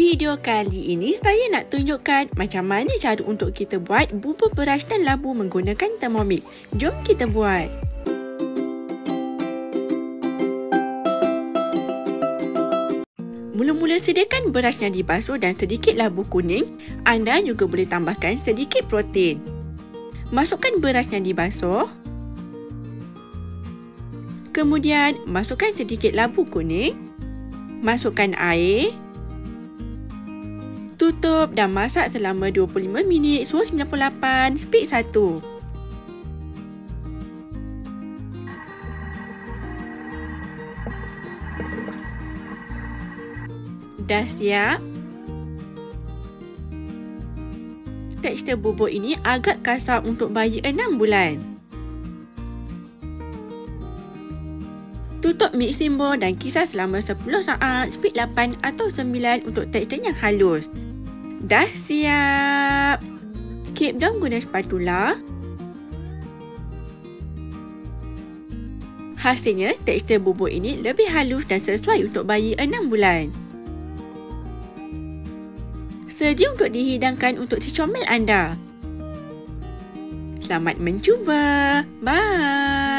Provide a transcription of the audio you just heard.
Video kali ini saya nak tunjukkan macam mana cara untuk kita buat bubur beras dan labu menggunakan Thermomix. Jom kita buat. Mula-mula sediakan berasnya dibasuh dan sedikit labu kuning. Anda juga boleh tambahkan sedikit protein. Masukkan berasnya dibasuh. Kemudian masukkan sedikit labu kuning. Masukkan air. Tutup dan masak selama 25 minit suhu 98, speed 1. Dah siap. Tekstur bubur ini agak kasar untuk bayi 6 bulan. Tutup mixing bowl dan kisar selama 10 saat, speed 8 atau 9 untuk tekstur yang halus. Dah siap. Skip dong guna spatula. Hasilnya, tekstur bubur ini lebih halus dan sesuai untuk bayi 6 bulan. Sedia untuk dihidangkan untuk si comel anda. Selamat mencuba. Bye.